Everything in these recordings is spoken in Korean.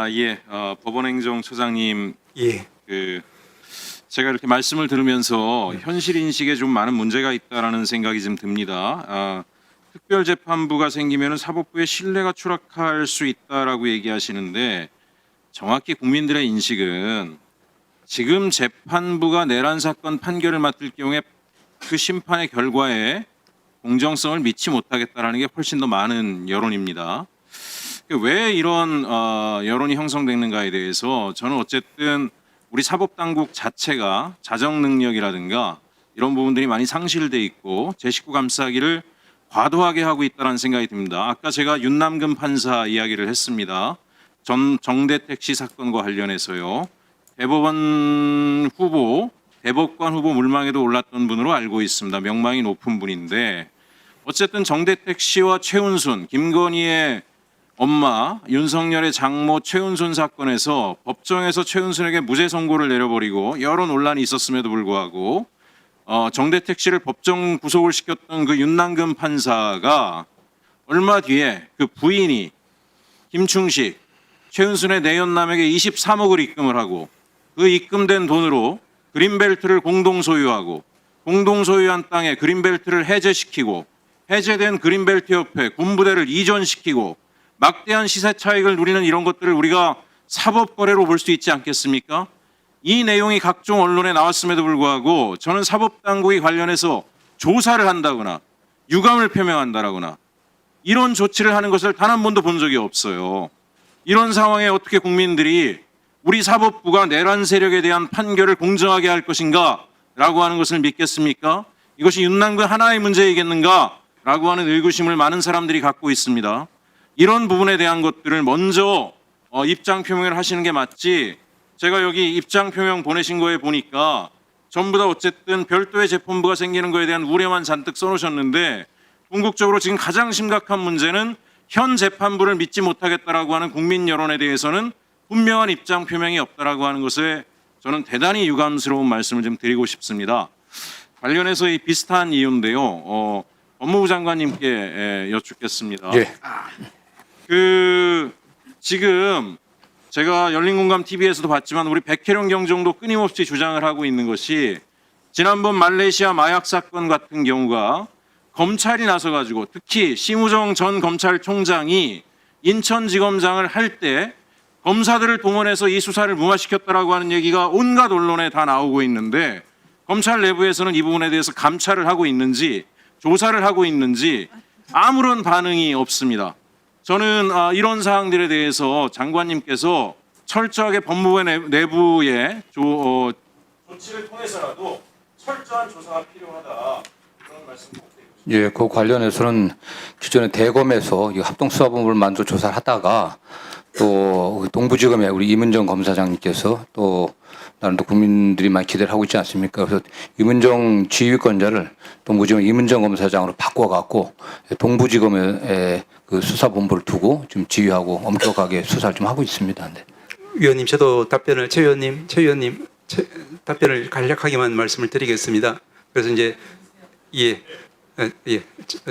예, 법원행정처장님, 예. 제가 이렇게 말씀을 들으면서 현실 인식에 좀 많은 문제가 있다라는 생각이 좀 듭니다. 특별재판부가 생기면은 사법부의 신뢰가 추락할 수 있다라고 얘기하시는데 정확히 국민들의 인식은 지금 재판부가 내란 사건 판결을 맡을 경우에 그 심판의 결과에 공정성을 믿지 못하겠다라는 게 훨씬 더 많은 여론입니다. 왜 이런 여론이 형성되는가에 대해서 저는 어쨌든 우리 사법당국 자체가 자정 능력이라든가 이런 부분들이 많이 상실돼 있고 제 식구 감싸기를 과도하게 하고 있다는 생각이 듭니다. 아까 제가 윤남근 판사 이야기를 했습니다. 정대택 씨 사건과 관련해서요. 대법관 후보 물망에도 올랐던 분으로 알고 있습니다. 명망이 높은 분인데 어쨌든 정대택 씨와 최은순, 김건희의 엄마, 윤석열의 장모 최은순 사건에서 법정에서 최은순에게 무죄 선고를 내려버리고 여러 논란이 있었음에도 불구하고 정대택 씨를 법정 구속을 시켰던 그 윤남근 판사가 얼마 뒤에 그 부인이 김충식, 최은순의 내연남에게 23억을 입금을 하고 그 입금된 돈으로 그린벨트를 공동 소유하고 공동 소유한 땅에 그린벨트를 해제시키고 해제된 그린벨트 옆에 군부대를 이전시키고 막대한 시세 차익을 누리는 이런 것들을 우리가 사법거래로 볼 수 있지 않겠습니까? 이 내용이 각종 언론에 나왔음에도 불구하고 저는 사법당국이 관련해서 조사를 한다거나 유감을 표명한다거나 이런 조치를 하는 것을 단 한 번도 본 적이 없어요. 이런 상황에 어떻게 국민들이 우리 사법부가 내란 세력에 대한 판결을 공정하게 할 것인가 라고 하는 것을 믿겠습니까? 이것이 윤남근 하나의 문제이겠는가 라고 하는 의구심을 많은 사람들이 갖고 있습니다. 이런 부분에 대한 것들을 먼저 입장 표명을 하시는 게 맞지, 제가 여기 입장 표명 보내신 거에 보니까 전부 다 어쨌든 별도의 재판부가 생기는 거에 대한 우려만 잔뜩 써놓으셨는데 궁극적으로 지금 가장 심각한 문제는 현 재판부를 믿지 못하겠다라고 하는 국민 여론에 대해서는 분명한 입장 표명이 없다라고 하는 것에 저는 대단히 유감스러운 말씀을 좀 드리고 싶습니다. 관련해서 이 비슷한 이유인데요. 법무부 장관님께 여쭙겠습니다. 예. 지금 제가 열린공감TV에서도 봤지만 우리 백혜령 경정도 끊임없이 주장을 하고 있는 것이 지난번 말레이시아 마약 사건 같은 경우가 검찰이 나서가지고 특히 심우정 전 검찰총장이 인천지검장을 할 때 검사들을 동원해서 이 수사를 무마시켰다라고 하는 얘기가 온갖 언론에 다 나오고 있는데 검찰 내부에서는 이 부분에 대해서 감찰을 하고 있는지 조사를 하고 있는지 아무런 반응이 없습니다. 저는 이런 사항들에 대해서 장관님께서 철저하게 법무부 내부의 조치를 통해서라도 철저한 조사가 필요하다 그런 말씀 꼭 드리고 싶습니다. 예, 그 관련해서는 기존에 대검에서 이 합동수사본부를 만들어 조사를 하다가 또 동부지검의 우리 이문정 검사장님께서 또 나름 또 국민들이 많이 기대를 하고 있지 않습니까? 그래서 이문정 지휘권자를 동부지검 이문정 검사장으로 바꿔갖고 동부지검의 그 수사본부를 두고 지금 지휘하고 엄격하게 수사를 좀 하고 있습니다. 네. 위원님, 저도 답변을 최 의원님 답변을 간략하게만 말씀을 드리겠습니다. 그래서 이제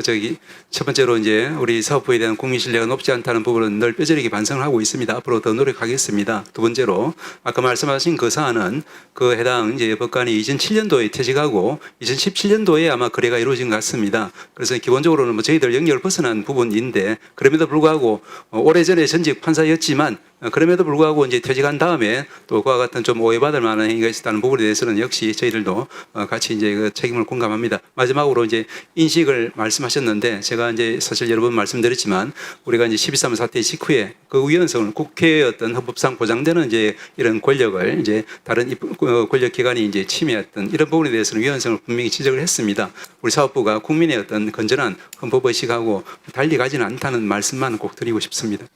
저기 첫 번째로 이제 우리 사법부에 대한 국민 신뢰가 높지 않다는 부분은 늘 뼈저리게 반성을 하고 있습니다. 앞으로 더 노력하겠습니다. 두 번째로 아까 말씀하신 그 사안은 그 해당 이제 법관이 2007년도에 퇴직하고 2017년도에 아마 거래가 이루어진 것 같습니다. 그래서 기본적으로는 뭐 저희들 영역을 벗어난 부분인데 그럼에도 불구하고 오래전에 전직 판사였지만 그럼에도 불구하고 이제 퇴직한 다음에 또 그와 같은 좀 오해받을 만한 행위가 있었다는 부분에 대해서는 역시 저희들도 같이 이제 그 책임을 공감합니다. 마지막으로 이제 인식을 말씀하셨는데 제가 이제 사실 여러 번 말씀드렸지만 우리가 이제 12.3 사태 직후에 그 위헌성을 국회의 어떤 헌법상 보장되는 이제 이런 권력을 이제 다른 권력기관이 이제 침해했던 이런 부분에 대해서는 위헌성을 분명히 지적을 했습니다. 우리 사법부가 국민의 어떤 건전한 헌법의식하고 달리 가지는 않다는 말씀만 꼭 드리고 싶습니다.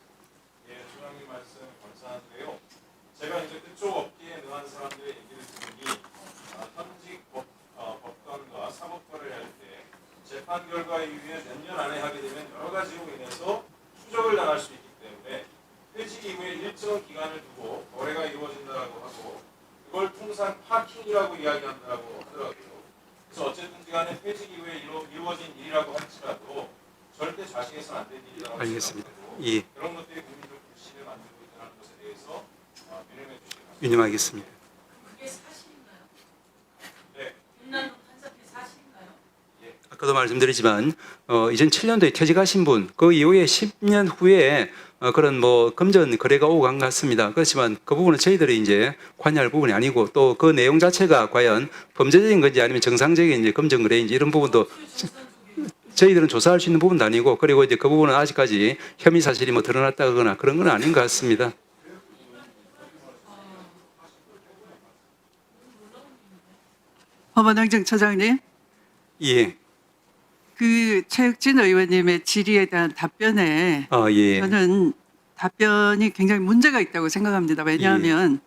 제가 이제 그쪽 업계에 능한 사람들의 얘기를 들으니 현직 법관과 사법과를 할 때 재판 결과 이후에 몇 년 안에 하게 되면 여러 가지로 인해서 추적을 당할 수 있기 때문에 퇴직 이후에 일정 기간을 두고 거래가 이루어진다고 하고 그걸 통상 파킹이라고 이야기한다고 하더라고요. 그래서 어쨌든 간에 퇴직 이후에 이루어진 일이라고 할지라도 절대 좌식해서는 안 될 일이라고 알겠습니다. 생각하고 예. 그런 것들이 국민들 불신을 만들고 있다는 것에 유념하겠습니다. 아까도 말씀드리지만 2007년도에 퇴직하신 분, 그 이후에 10년 후에 그런 뭐 금전 거래가 오고 간 것 같습니다. 그렇지만 그 부분은 저희들이 이제 관여할 부분이 아니고 또 그 내용 자체가 과연 범죄적인 건지 아니면 정상적인 이제 금전 거래인지 이런 부분도 저희들은 조사할 수 있는 부분도 아니고, 그리고 이제 그 부분은 아직까지 혐의 사실이 뭐 드러났다거나 그런 건 아닌 것 같습니다. 법원행정 처장님, 예. 그 최혁진 의원님의 질의에 대한 답변에 예. 저는 답변이 굉장히 문제가 있다고 생각합니다. 왜냐하면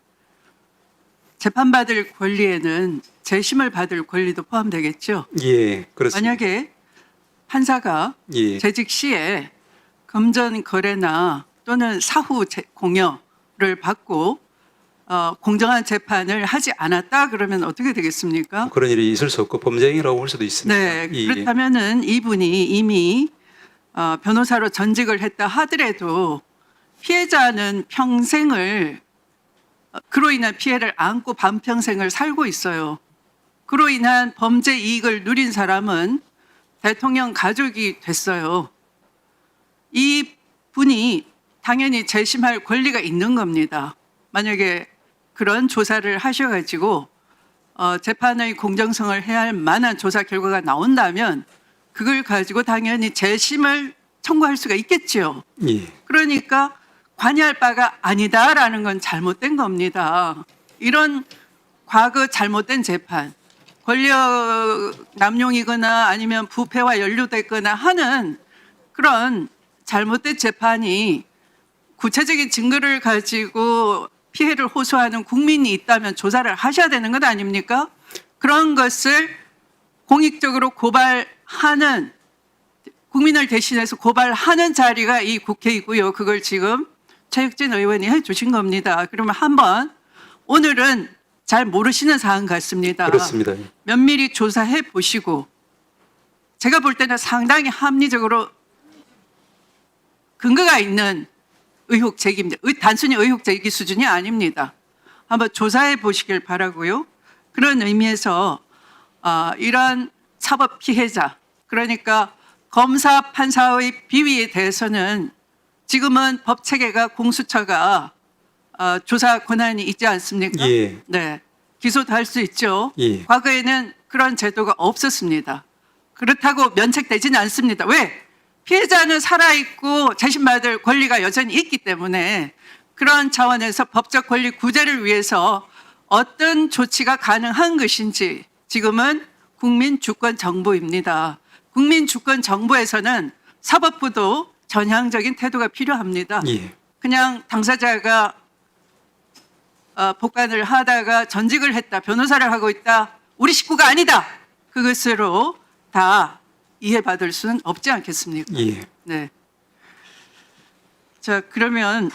재판받을 권리에는 재심을 받을 권리도 포함되겠죠. 예. 그렇습니다. 만약에 판사가 예. 재직 시에 금전 거래나 또는 사후 공여를 받고 공정한 재판을 하지 않았다 그러면 어떻게 되겠습니까? 그런 일이 있을 수 없고 범죄행위라고 볼 수도 있습니다. 네, 예. 그렇다면은 이분이 이미 변호사로 전직을 했다 하더라도 피해자는 평생을 그로 인한 피해를 안고 반평생을 살고 있어요. 그로 인한 범죄 이익을 누린 사람은 대통령 가족이 됐어요. 이 분이 당연히 재심할 권리가 있는 겁니다. 만약에 그런 조사를 하셔가지고 재판의 공정성을 해야 할 만한 조사 결과가 나온다면 그걸 가지고 당연히 재심을 청구할 수가 있겠지요. 예. 그러니까 관여할 바가 아니다라는 건 잘못된 겁니다. 이런 과거 잘못된 재판, 권력 남용이거나 아니면 부패와 연루됐거나 하는 그런 잘못된 재판이 구체적인 증거를 가지고 피해를 호소하는 국민이 있다면 조사를 하셔야 되는 것 아닙니까? 그런 것을 공익적으로 고발하는, 국민을 대신해서 고발하는 자리가 이 국회이고요. 그걸 지금 최혁진 의원이 해주신 겁니다. 그러면 한번 오늘은 잘 모르시는 사안 같습니다. 그렇습니다. 면밀히 조사해 보시고 제가 볼 때는 상당히 합리적으로 근거가 있는 의혹 제기입니다. 단순히 의혹 제기 수준이 아닙니다. 한번 조사해 보시길 바라고요. 그런 의미에서 이러한 사법 피해자, 그러니까 검사 판사의 비위에 대해서는 지금은 법 체계가 공수처가 조사 권한이 있지 않습니까? 예. 네, 기소도 할 수 있죠. 예. 과거에는 그런 제도가 없었습니다. 그렇다고 면책되지는 않습니다. 왜? 피해자는 살아있고 재심받을 권리가 여전히 있기 때문에 그런 차원에서 법적 권리 구제를 위해서 어떤 조치가 가능한 것인지 지금은 국민주권정부입니다. 국민주권정부에서는 사법부도 전향적인 태도가 필요합니다. 예. 그냥 당사자가 복관을 하다가 전직을 했다, 변호사를 하고 있다, 우리 식구가 아니다, 그것으로 다 이해받을 수는 없지 않겠습니까? 예. 네. 자, 그러면